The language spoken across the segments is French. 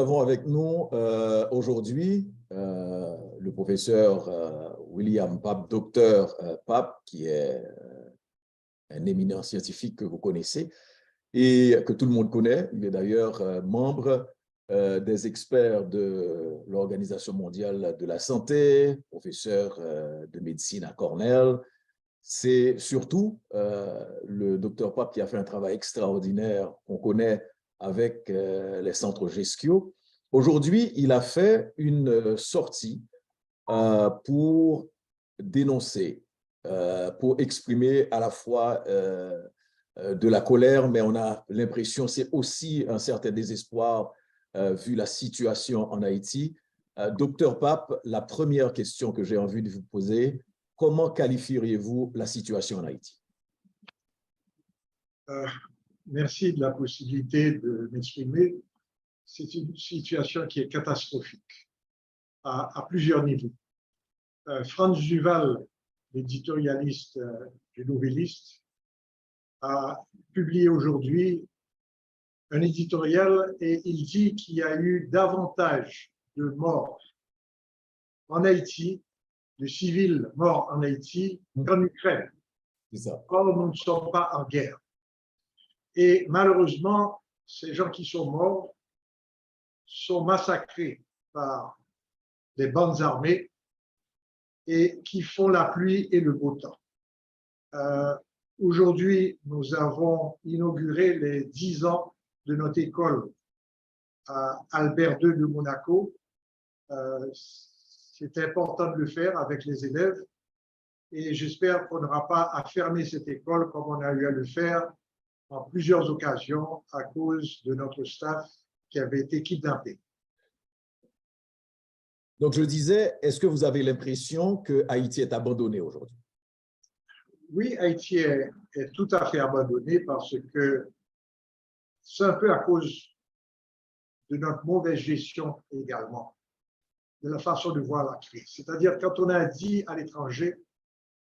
Nous avons avec nous aujourd'hui le professeur William Pape, docteur Pape, qui est un éminent scientifique que vous connaissez et que tout le monde connaît. Il est d'ailleurs membre des experts de l'Organisation mondiale de la santé, professeur de médecine à Cornell. C'est surtout le docteur Pape qui a fait un travail extraordinaire qu'on connaît avec les centres Geskio. Aujourd'hui, il a fait une sortie pour dénoncer, pour exprimer à la fois de la colère, mais on a l'impression c'est aussi un certain désespoir vu la situation en Haïti. Docteur Pape, la première question que j'ai envie de vous poser, comment qualifieriez-vous la situation en Haïti? Merci de la possibilité de m'exprimer. C'est une situation qui est catastrophique à plusieurs niveaux. Franz Duval, l'éditorialiste du Nouvelliste, a publié aujourd'hui un éditorial et il dit qu'il y a eu davantage de morts en Haïti, de civils morts en Haïti qu'en Ukraine. Or, nous ne sommes pas en guerre. Et malheureusement, ces gens qui sont morts sont massacrés par des bandes armées et qui font la pluie et le beau temps. Aujourd'hui, nous avons inauguré les 10 ans de notre école à Albert II de Monaco. C'est important de le faire avec les élèves et j'espère qu'on n'aura pas à fermer cette école comme on a eu à le faire en plusieurs occasions à cause de notre staff qui avait été kidnappé. Donc, je disais, est-ce que vous avez l'impression que Haïti est abandonné aujourd'hui? Oui, Haïti est tout à fait abandonné parce que c'est un peu à cause de notre mauvaise gestion également, de la façon de voir la crise. C'est-à-dire quand on a dit à l'étranger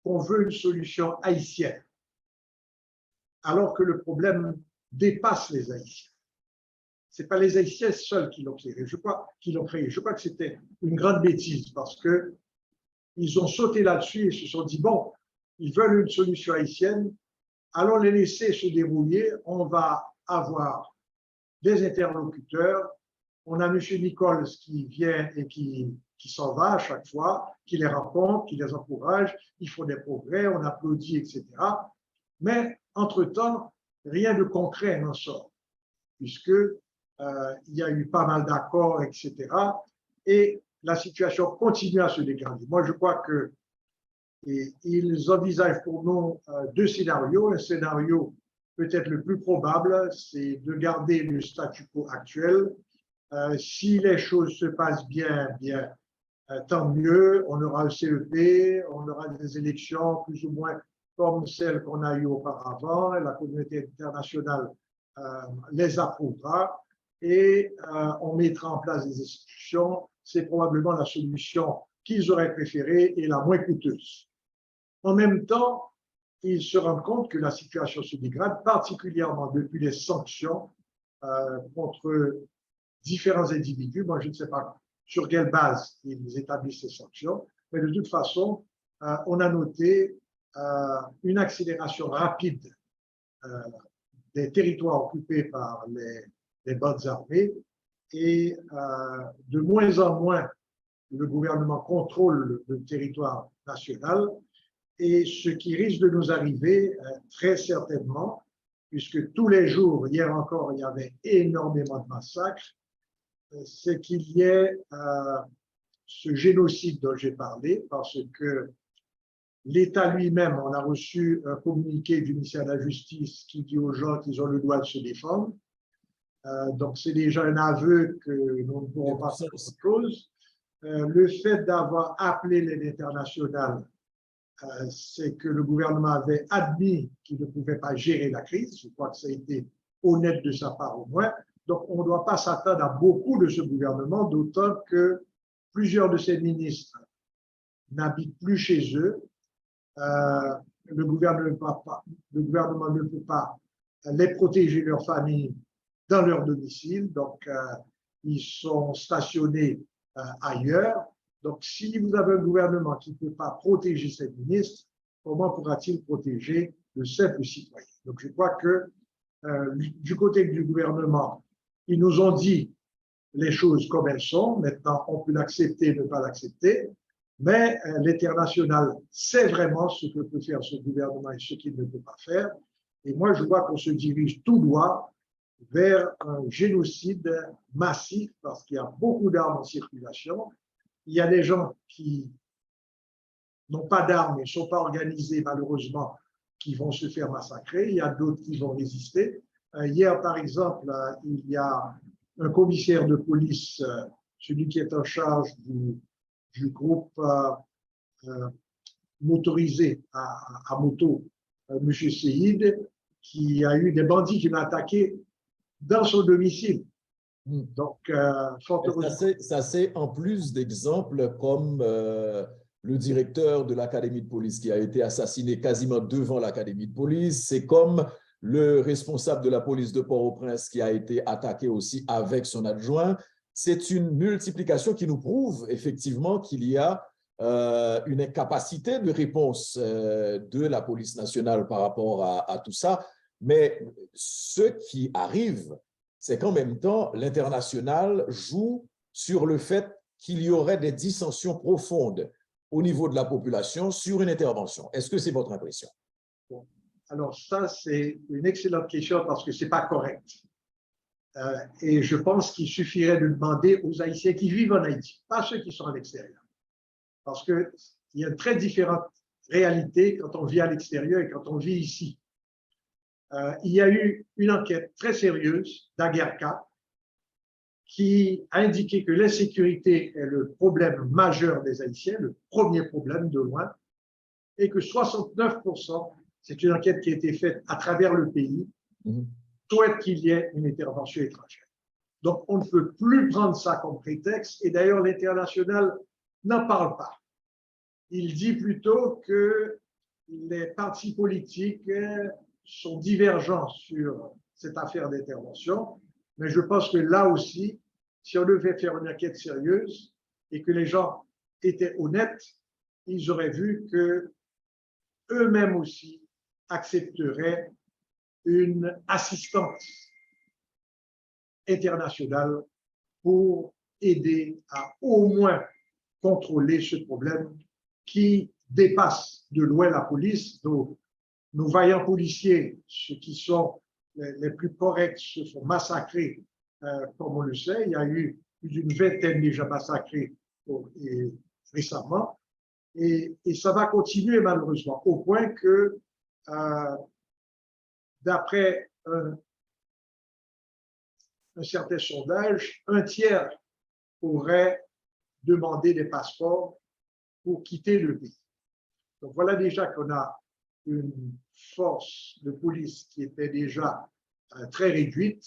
qu'on veut une solution haïtienne, alors que le problème dépasse les Haïtiens. Ce n'est pas les Haïtiens seuls qui l'ont créé. Je crois que c'était une grande bêtise parce qu'ils ont sauté là-dessus et se sont dit, bon, ils veulent une solution haïtienne, allons les laisser se débrouiller, on va avoir des interlocuteurs. On a M. Nichols qui vient et qui s'en va à chaque fois, qui les rencontre, qui les encourage, ils font des progrès, on applaudit, etc. Mais entre-temps, rien de concret n'en sort, puisque il y a eu pas mal d'accords, etc. Et la situation continue à se dégrader. Moi, je crois qu'ils envisagent pour nous deux scénarios. Un scénario peut-être le plus probable, c'est de garder le statu quo actuel. Si les choses se passent bien, tant mieux. On aura le CEP, on aura des élections plus ou moins comme celles qu'on a eues auparavant. La communauté internationale les approuvera et on mettra en place des institutions. C'est probablement la solution qu'ils auraient préférée et la moins coûteuse. En même temps, ils se rendent compte que la situation se dégrade, particulièrement depuis les sanctions contre différents individus. Moi, je ne sais pas sur quelle base ils établissent ces sanctions, mais de toute façon, on a noté une accélération rapide des territoires occupés par les bandes armées et de moins en moins le gouvernement contrôle le territoire national et ce qui risque de nous arriver très certainement, puisque tous les jours, hier encore, il y avait énormément de massacres, c'est qu'il y ait ce génocide dont j'ai parlé, parce que l'État lui-même, on a reçu un communiqué du ministère de la Justice qui dit aux gens qu'ils ont le droit de se défendre. Donc, c'est déjà un aveu que nous ne pourrons pas faire autre chose. Le fait d'avoir appelé l'aide internationale, c'est que le gouvernement avait admis qu'il ne pouvait pas gérer la crise. Je crois que ça a été honnête de sa part au moins. Donc, on ne doit pas s'attendre à beaucoup de ce gouvernement, d'autant que plusieurs de ses ministres n'habitent plus chez eux. Le gouvernement ne peut pas les protéger, leurs familles, dans leur domicile. Donc, ils sont stationnés ailleurs. Donc, si vous avez un gouvernement qui ne peut pas protéger ses ministres, comment pourra-t-il protéger le simple citoyen? Donc, je crois que du côté du gouvernement, ils nous ont dit les choses comme elles sont. Maintenant, on peut l'accepter, ne pas l'accepter. Mais l'international sait vraiment ce que peut faire ce gouvernement et ce qu'il ne peut pas faire. Et moi, je vois qu'on se dirige tout droit vers un génocide massif parce qu'il y a beaucoup d'armes en circulation. Il y a des gens qui n'ont pas d'armes et ne sont pas organisés, malheureusement, qui vont se faire massacrer. Il y a d'autres qui vont résister. Hier, par exemple, il y a un commissaire de police, celui qui est en charge du groupe motorisé à moto, M. Seyid, qui a eu des bandits qui l'ont attaqué dans son domicile. Donc, fort heureusement. Ça, c'est en plus d'exemples comme le directeur de l'académie de police qui a été assassiné quasiment devant l'académie de police. C'est comme le responsable de la police de Port-au-Prince qui a été attaqué aussi avec son adjoint. C'est une multiplication qui nous prouve effectivement qu'il y a une incapacité de réponse de la police nationale par rapport à tout ça. Mais ce qui arrive, c'est qu'en même temps, l'international joue sur le fait qu'il y aurait des dissensions profondes au niveau de la population sur une intervention. Est-ce que c'est votre impression? Alors ça, c'est une excellente question parce que ce n'est pas correct. Et je pense qu'il suffirait de demander aux Haïtiens qui vivent en Haïti, pas ceux qui sont à l'extérieur. Parce qu'il y a une très différente réalité quand on vit à l'extérieur et quand on vit ici. Il y a eu une enquête très sérieuse d'Aguerca qui a indiqué que l'insécurité est le problème majeur des Haïtiens, le premier problème de loin, et que 69%, c'est une enquête qui a été faite à travers le pays, souhaitent qu'il y ait une intervention étrangère. Donc, on ne peut plus prendre ça comme prétexte, et d'ailleurs, l'international n'en parle pas. Il dit plutôt que les partis politiques sont divergents sur cette affaire d'intervention, mais je pense que là aussi, si on devait faire une enquête sérieuse et que les gens étaient honnêtes, ils auraient vu que eux-mêmes aussi accepteraient une assistance internationale pour aider à au moins contrôler ce problème qui dépasse de loin la police. Nos vaillants policiers, ceux qui sont les plus corrects, se font massacrer, comme on le sait. Il y a eu plus d'une vingtaine déjà massacrés récemment. Et ça va continuer malheureusement, au point que, d'après un certain sondage, un tiers aurait demandé des passeports pour quitter le pays. Donc voilà déjà qu'on a une force de police qui était déjà très réduite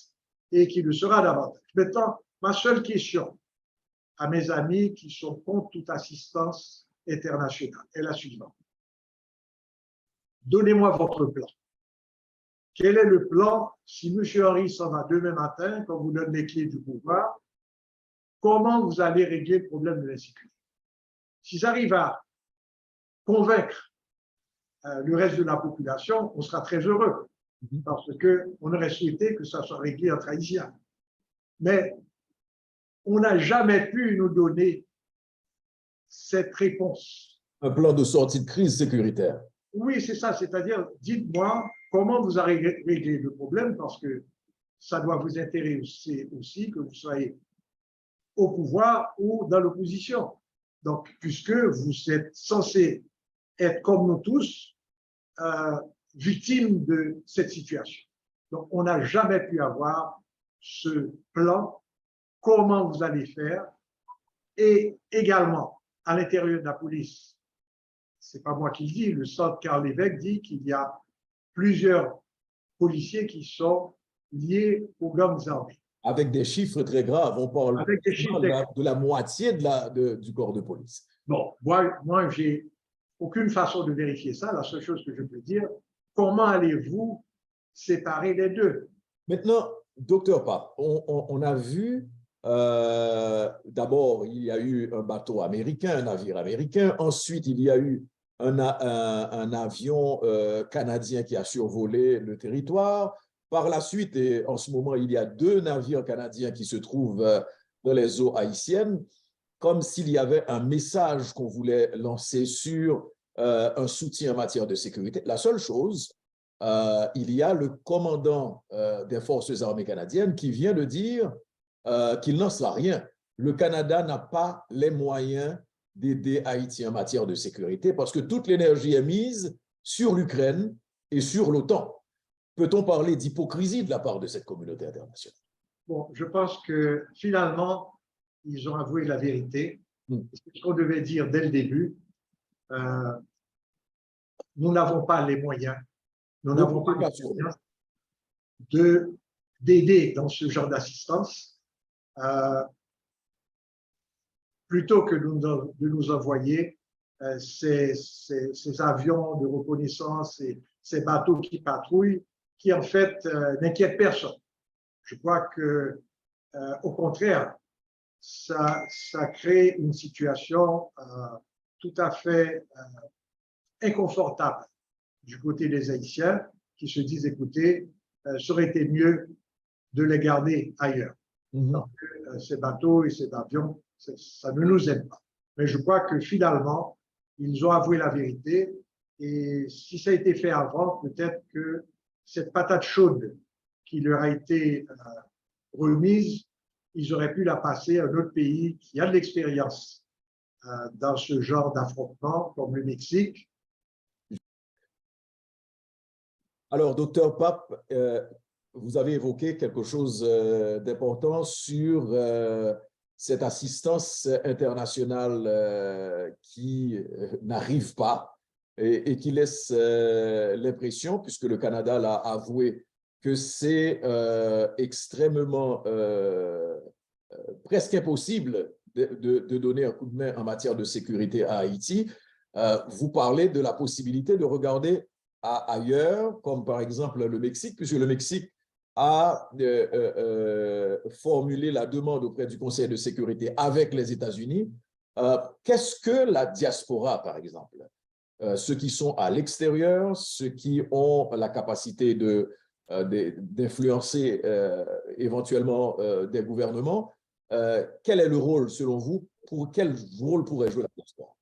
et qui le sera davantage. Maintenant, ma seule question à mes amis qui sont contre toute assistance internationale est la suivante. Donnez-moi votre plan. Quel est le plan si M. Henry s'en va demain matin, quand vous donne les clés du pouvoir, comment vous allez régler le problème de l'insécurité? S'ils arrivent à convaincre le reste de la population, on sera très heureux parce qu'on aurait souhaité que ça soit réglé entre Haïtiens. Mais on n'a jamais pu nous donner cette réponse. Un plan de sortie de crise sécuritaire. Oui, c'est ça. C'est-à-dire, dites-moi comment vous avez réglé le problème parce que ça doit vous intéresser aussi que vous soyez au pouvoir ou dans l'opposition. Donc, puisque vous êtes censé être comme nous tous, victimes de cette situation. Donc, on n'a jamais pu avoir ce plan, comment vous allez faire, et également, à l'intérieur de la police, c'est pas moi qui le dis, le centre Karl Lévesque dit qu'il y a plusieurs policiers qui sont liés aux gangs armés. Avec des chiffres très graves, on parle de la moitié du corps de police. Bon, moi j'ai aucune façon de vérifier ça. La seule chose que je peux dire, comment allez-vous séparer les deux? Maintenant, docteur Pape, on a vu D'abord, il y a eu un bateau américain, un navire américain. Ensuite, il y a eu un avion canadien qui a survolé le territoire. Par la suite, et en ce moment, il y a 2 navires canadiens qui se trouvent dans les eaux haïtiennes, comme s'il y avait un message qu'on voulait lancer sur un soutien en matière de sécurité. La seule chose, il y a le commandant des forces armées canadiennes qui vient de dire qu'il n'en sera rien. Le Canada n'a pas les moyens d'aider Haïti en matière de sécurité parce que toute l'énergie est mise sur l'Ukraine et sur l'OTAN. Peut-on parler d'hypocrisie de la part de cette communauté internationale? Bon, je pense que finalement, ils ont avoué la vérité. C'est ce qu'on devait dire dès le début. Nous n'avons pas les moyens. Nous n'avons pas les moyens d'aider dans ce genre d'assistance. Plutôt que de nous envoyer ces avions de reconnaissance et ces bateaux qui patrouillent, qui en fait n'inquiètent personne. Je crois que, au contraire, ça crée une situation tout à fait inconfortable du côté des Haïtiens qui se disent, écoutez, ça aurait été mieux de les garder ailleurs. Donc, ces bateaux et ces avions, ça ne nous aide pas. Mais je crois que finalement, ils ont avoué la vérité et si ça a été fait avant, peut-être que cette patate chaude qui leur a été remise, ils auraient pu la passer à un autre pays qui a de l'expérience dans ce genre d'affrontement, comme le Mexique. Alors, docteur Pape, vous avez évoqué quelque chose d'important sur cette assistance internationale qui n'arrive pas et qui laisse l'impression, puisque le Canada l'a avoué, que c'est extrêmement presque impossible de donner un coup de main en matière de sécurité à Haïti. Vous parlez de la possibilité de regarder ailleurs, comme par exemple le Mexique, puisque le Mexique a formulé la demande auprès du Conseil de sécurité avec les États-Unis. Qu'est-ce que la diaspora, par exemple? Ceux qui sont à l'extérieur, ceux qui ont la capacité d'influencer éventuellement des gouvernements, quel est le rôle, selon vous, quel rôle pourrait jouer la diaspora?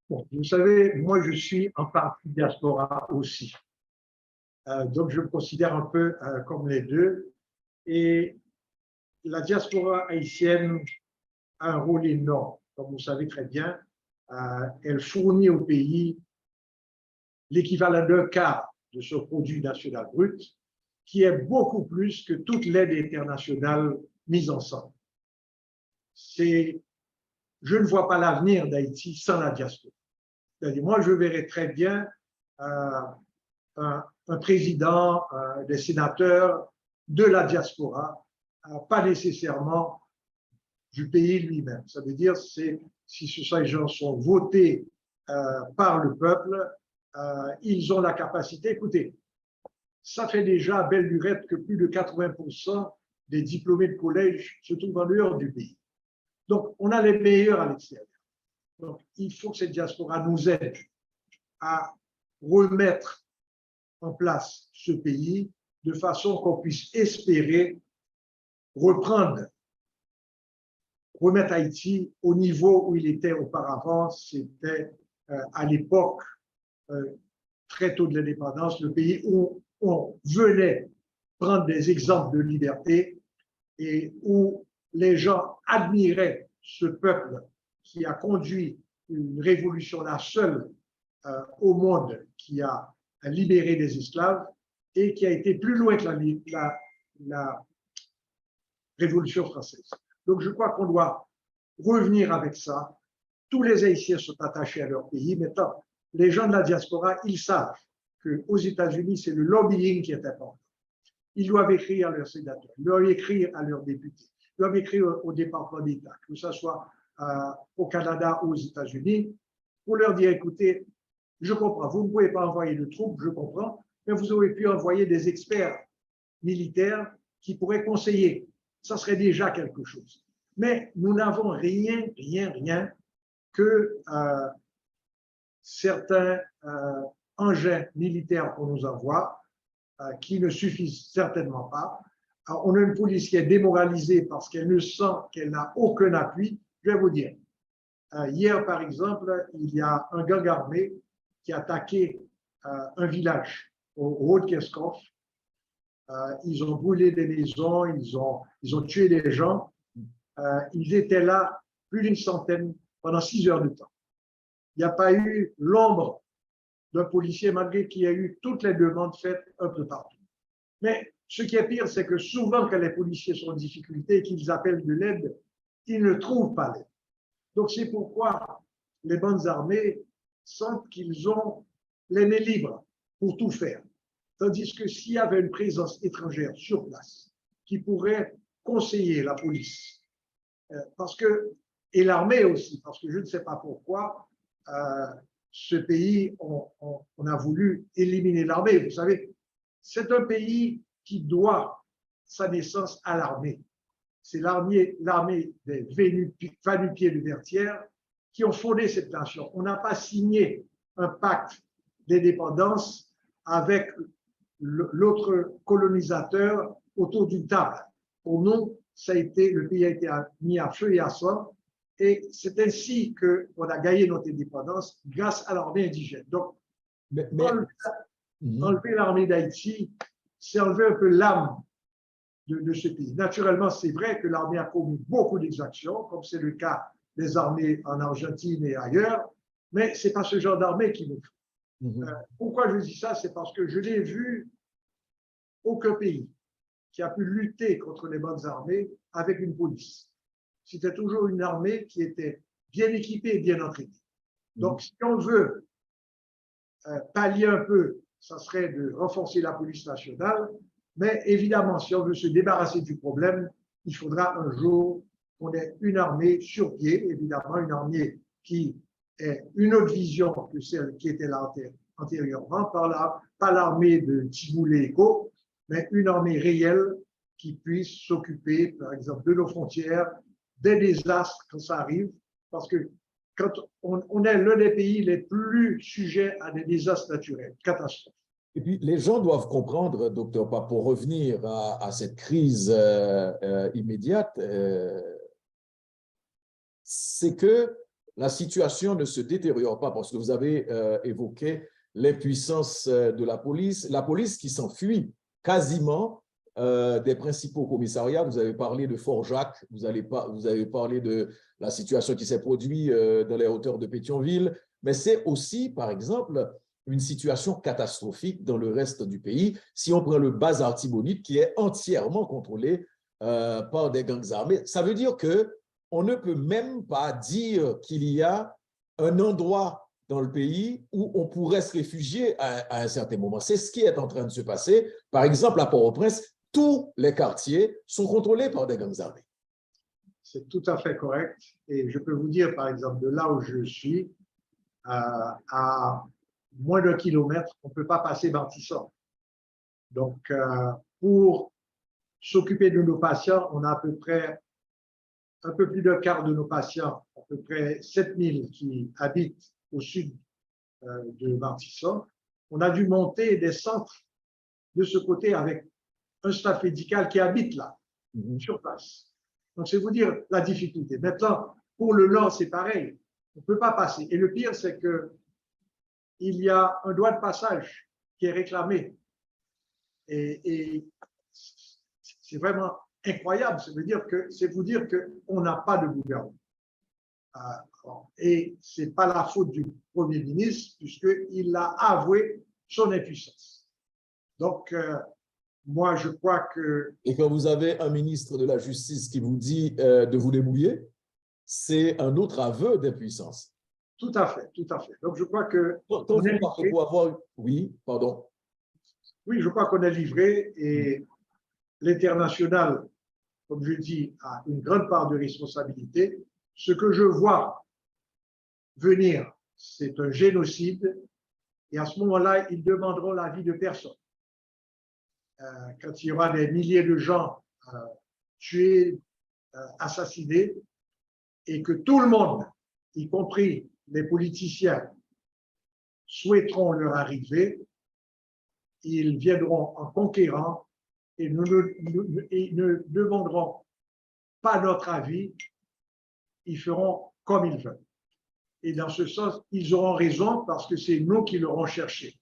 Bon, vous savez, moi, je suis en partie diaspora aussi. Donc, je me considère un peu comme les deux. Et la diaspora haïtienne a un rôle énorme. Comme vous savez très bien, elle fournit au pays l'équivalent d'un quart de son produit national brut, qui est beaucoup plus que toute l'aide internationale mise ensemble. Je ne vois pas l'avenir d'Haïti sans la diaspora. C'est-à-dire, moi, je verrais très bien un président, des sénateurs de la diaspora, pas nécessairement du pays lui-même. Ça veut dire si ces gens sont votés par le peuple, ils ont la capacité. Écoutez, ça fait déjà à belle lurette que plus de 80% des diplômés de collège se trouvent en dehors du pays. Donc, on a les meilleurs à l'extérieur. Donc, il faut que cette diaspora nous aide à remettre en place ce pays de façon qu'on puisse espérer remettre Haïti au niveau où il était auparavant. C'était à l'époque, très tôt de l'indépendance, le pays où on venait prendre des exemples de liberté et où les gens admiraient ce peuple qui a conduit une révolution, la seule au monde qui a libéré des esclaves et qui a été plus loin que la Révolution française. Donc, je crois qu'on doit revenir avec ça. Tous les Haïtiens sont attachés à leur pays. Maintenant, les gens de la diaspora, ils savent qu'aux États-Unis, c'est le lobbying qui est important. Ils doivent écrire à leurs sénateurs, ils doivent écrire à leurs députés, ils doivent écrire au département d'État, que ce soit au Canada ou aux États-Unis, pour leur dire, écoutez, je comprends, vous ne pouvez pas envoyer de troupes, je comprends, mais vous auriez pu envoyer des experts militaires qui pourraient conseiller ça serait déjà quelque chose. Mais nous n'avons rien que certains engins militaires qu'on nous envoie qui ne suffisent certainement pas. Alors, on a une police qui est démoralisée parce qu'elle ne sent qu'elle n'a aucun appui. Je vais vous dire, hier par exemple, il y a un gang armé qui a attaqué un village au Haut-de-Keskov. Ils ont brûlé des maisons, ils ont tué des gens. Ils étaient là plus d'une centaine pendant 6 heures de temps. Il n'y a pas eu l'ombre d'un policier, malgré qu'il y a eu toutes les demandes faites un peu partout. Mais ce qui est pire, c'est que souvent, quand les policiers sont en difficulté et qu'ils appellent de l'aide, ils ne trouvent pas l'aide. Donc, c'est pourquoi les bandes armées sentent qu'ils ont les mains libres pour tout faire. Tandis que s'il y avait une présence étrangère sur place qui pourrait conseiller la police, et l'armée aussi, parce que je ne sais pas pourquoi, ce pays, on a voulu éliminer l'armée. Vous savez, c'est un pays qui doit sa naissance à l'armée. C'est l'armée des va-nu-pieds de Vertières qui ont fondé cette nation. On n'a pas signé un pacte d'indépendance avec l'autre colonisateur autour d'une table. Pour nous, le pays a été mis à feu et à sang. Et c'est ainsi qu'on a gagné notre indépendance grâce à l'armée indigène. Donc, enlever l'armée d'Haïti, c'est enlever un peu l'âme de ce pays. Naturellement, c'est vrai que l'armée a commis beaucoup d'exactions, comme c'est le cas des armées en Argentine et ailleurs, mais ce n'est pas ce genre d'armée qui nous faut. Pourquoi je dis ça? C'est parce que je n'ai vu aucun pays qui a pu lutter contre les bandes armées avec une police. C'était toujours une armée qui était bien équipée et bien entraînée. Donc, si on veut pallier un peu, ça serait de renforcer la police nationale, mais évidemment, si on veut se débarrasser du problème, il faudra un jour qu'on ait une armée sur pied, évidemment, une armée qui ait une autre vision que celle qui était là antérieurement, pas l'armée de Tiboulé-Eko, mais une armée réelle qui puisse s'occuper, par exemple, de nos frontières, des désastres quand ça arrive, parce que quand on est l'un des pays les plus sujets à des désastres naturels, catastrophes. Et puis, les gens doivent comprendre, docteur Pape, pour revenir à cette crise immédiate, c'est que la situation ne se détériore pas, parce que vous avez évoqué l'impuissance de la police qui s'enfuit quasiment des principaux commissariats. Vous avez parlé de Fort-Jacques, vous avez parlé de la situation qui s'est produite dans les hauteurs de Pétionville, mais c'est aussi, par exemple, une situation catastrophique dans le reste du pays. Si on prend le Bas-Artibonite, qui est entièrement contrôlé par des gangs armés, ça veut dire qu'on ne peut même pas dire qu'il y a un endroit dans le pays où on pourrait se réfugier à un certain moment. C'est ce qui est en train de se passer. Par exemple, à Port-au-Prince, tous les quartiers sont contrôlés par des gangs armés. C'est tout à fait correct. Et je peux vous dire, par exemple, de là où je suis, à moins d'1 kilomètre, on ne peut pas passer Martissant. Donc, pour s'occuper de nos patients, on a à peu près un peu plus d'un quart de nos patients, à peu près 7000 qui habitent au sud de Martissant. On a dû monter des centres de ce côté avec un staff médical qui habite là, sur place. Donc, c'est vous dire la difficulté. Maintenant, pour le nord, c'est pareil. On ne peut pas passer. Et le pire, c'est qu'il y a un droit de passage qui est réclamé. Et c'est vraiment incroyable. Ça veut dire que c'est vous dire qu'on n'a pas de gouvernement. Et ce n'est pas la faute du Premier ministre, puisqu'il a avoué son impuissance. Donc, moi, je crois que… Et quand vous avez un ministre de la Justice qui vous dit de vous débrouiller, c'est un autre aveu d'impuissance. Tout à fait, tout à fait. Donc, je crois que… Quand vous partez pour avoir… Oui, pardon. Oui, je crois qu'on est livré et l'international, comme je dis, a une grande part de responsabilité. Ce que je vois venir, c'est un génocide et à ce moment-là, ils demanderont l'avis de personne. Quand il y aura des milliers de gens tués, assassinés, et que tout le monde, y compris les politiciens, souhaiteront leur arrivée, ils viendront en conquérant et ils ne demanderont pas notre avis, ils feront comme ils veulent. Et dans ce sens, ils auront raison parce que c'est nous qui l'aurons cherché.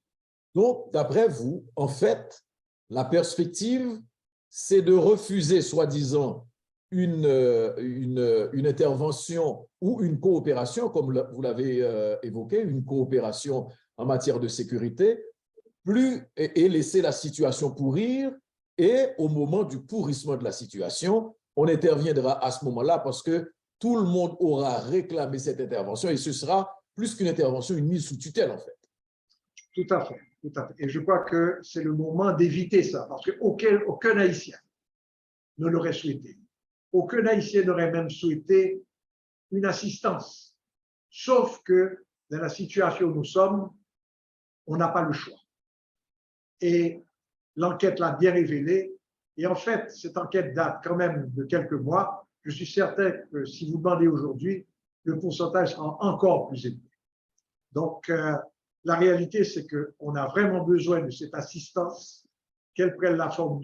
Donc, d'après vous, en fait, la perspective, c'est de refuser, soi-disant, une intervention ou une coopération, comme vous l'avez évoqué, une coopération en matière de sécurité, et laisser la situation pourrir. Et au moment du pourrissement de la situation, on interviendra à ce moment-là parce que tout le monde aura réclamé cette intervention et ce sera plus qu'une intervention, une mise sous tutelle, en fait. Tout à fait, tout à fait. Et je crois que c'est le moment d'éviter ça, parce qu'aucun Haïtien ne l'aurait souhaité. Aucun Haïtien n'aurait même souhaité une assistance. Sauf que dans la situation où nous sommes, on n'a pas le choix. Et l'enquête l'a bien révélé. Et en fait, cette enquête date quand même de quelques mois. Je suis certain que si vous demandez aujourd'hui, le pourcentage sera encore plus élevé. Donc, la réalité, c'est qu'on a vraiment besoin de cette assistance, qu'elle prenne la forme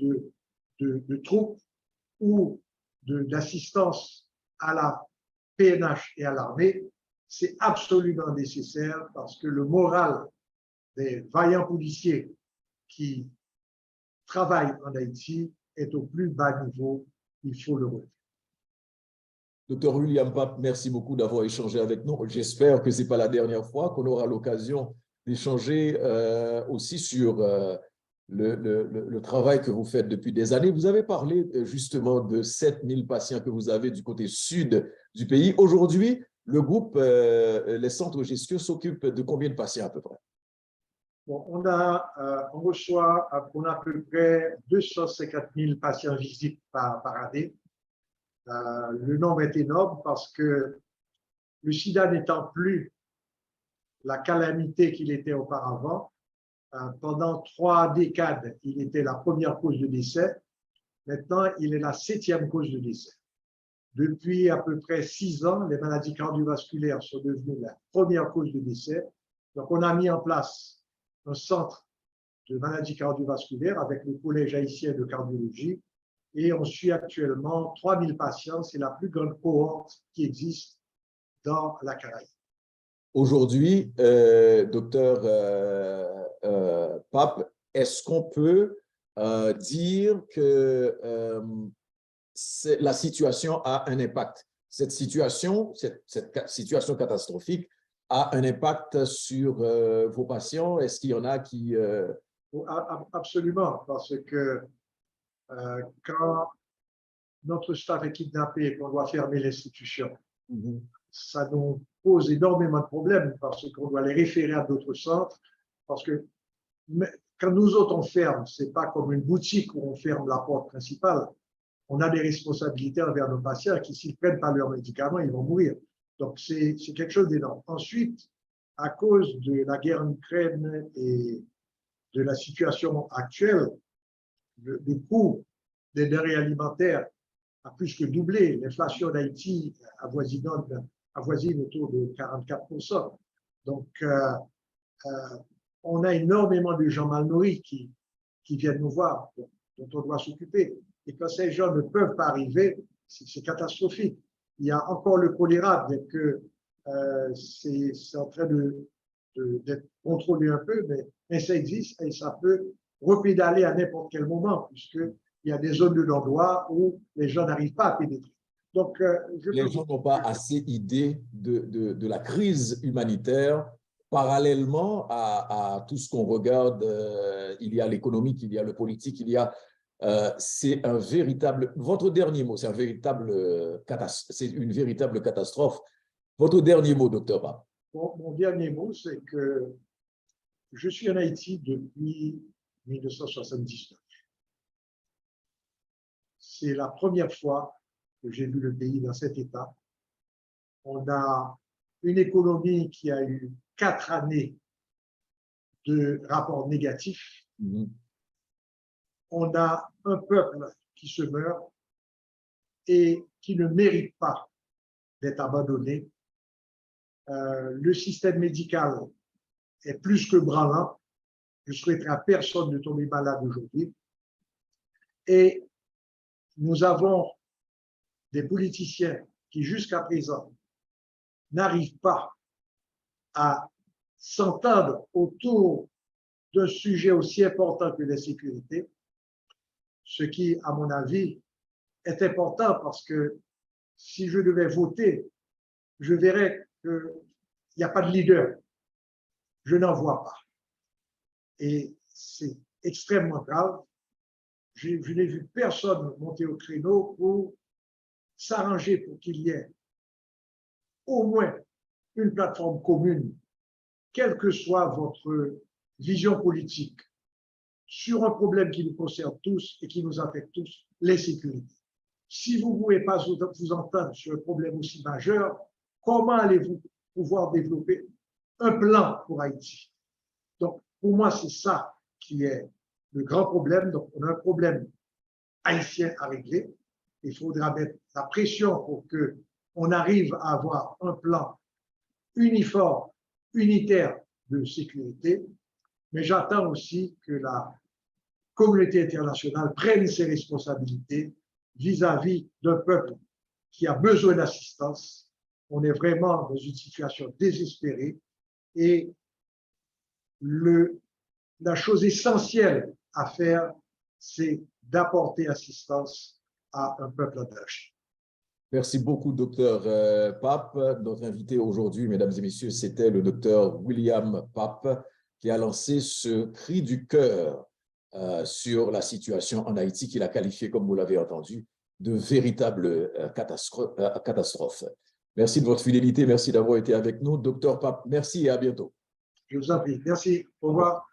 de troupes ou d'assistance à la PNH et à l'armée. C'est absolument nécessaire parce que le moral des vaillants policiers qui travaillent en Haïti est au plus bas niveau. Il faut le relever. Docteur William Pape, merci beaucoup d'avoir échangé avec nous. J'espère que ce n'est pas la dernière fois qu'on aura l'occasion d'échanger aussi sur le travail que vous faites depuis des années. Vous avez parlé justement de 7000 patients que vous avez du côté sud du pays. Aujourd'hui, le groupe, les centres gestion s'occupe de combien de patients à peu près? Bon, on a à peu près 250 000 patients visites par année. Le nombre est énorme parce que le sida n'étant plus la calamité qu'il était auparavant, pendant 3 décades, il était la première cause de décès. Maintenant, il est la 7e cause de décès. Depuis à peu près 6 ans, les maladies cardiovasculaires sont devenues la première cause de décès. Donc, on a mis en place un centre de maladies cardiovasculaires avec le Collège haïtien de cardiologie et on suit actuellement 3000 patients. C'est la plus grande cohorte qui existe dans la Caraïbe. Aujourd'hui, docteur Pape, est-ce qu'on peut dire que la situation a un impact? Cette situation catastrophique a un impact sur vos patients? Est-ce qu'il y en a qui… Absolument, parce que quand notre staff est kidnappé et qu'on doit fermer l'institution, ça nous pose énormément de problèmes parce qu'on doit les référer à d'autres centres. Parce que quand nous autres on ferme, ce n'est pas comme une boutique où on ferme la porte principale. On a des responsabilités envers nos patients qui, s'ils ne prennent pas leurs médicaments, ils vont mourir. Donc, c'est quelque chose d'énorme. Ensuite, à cause de la guerre en Ukraine et de la situation actuelle, le coût des denrées alimentaires a plus que doublé. L'inflation d'Haïti avoisine autour de 44%. Donc, on a énormément de gens mal nourris qui viennent nous voir, dont on doit s'occuper. Et quand ces gens ne peuvent pas arriver, c'est catastrophique. Il y a encore le choléra, bien que c'est en train d'être contrôlé un peu, mais ça existe et ça peut repédaler à n'importe quel moment, puisqu'il y a des zones de l'endroit où les gens n'arrivent pas à pénétrer. Donc, les gens n'ont pas assez idée de la crise humanitaire. Parallèlement à tout ce qu'on regarde, il y a l'économique, il y a le politique, c'est un véritable… Votre dernier mot, c'est une véritable catastrophe. Votre dernier mot, docteur Pape? Mon dernier mot, c'est que je suis en Haïti depuis 1979. C'est la première fois que j'ai vu le pays dans cet état. On a une économie qui a eu 4 années de rapports négatifs. On a un peuple qui se meurt et qui ne méritent pas d'être abandonnés. Le système médical est plus que branlant. Je souhaiterais à personne de tomber malade aujourd'hui. Et nous avons des politiciens qui, jusqu'à présent, n'arrivent pas à s'entendre autour d'un sujet aussi important que la sécurité, ce qui, à mon avis, est important parce que si je devais voter, je verrais qu'il n'y a pas de leader. Je n'en vois pas. Et c'est extrêmement grave. Je n'ai vu personne monter au créneau pour s'arranger pour qu'il y ait au moins une plateforme commune, quelle que soit votre vision politique, sur un problème qui nous concerne tous et qui nous affecte tous, l'insécurité. Si vous ne pouvez pas vous entendre sur un problème aussi majeur, comment allez-vous pouvoir développer un plan pour Haïti? Donc, pour moi, c'est ça qui est le grand problème. Donc, on a un problème haïtien à régler. Il faudra mettre la pression pour qu'on arrive à avoir un plan uniforme, unitaire de sécurité. Mais j'attends aussi que la communauté internationale prenne ses responsabilités vis-à-vis d'un peuple qui a besoin d'assistance. On est vraiment dans une situation désespérée et la chose essentielle à faire, c'est d'apporter assistance à un peuple en danger. Merci beaucoup, docteur Pape. Notre invité aujourd'hui, mesdames et messieurs, c'était le docteur William Pape qui a lancé ce cri du cœur sur la situation en Haïti qu'il a qualifié, comme vous l'avez entendu, de véritable catastrophe. Merci de votre fidélité, merci d'avoir été avec nous. Docteur Pape, merci et à bientôt. Je vous en prie. Merci. Au revoir.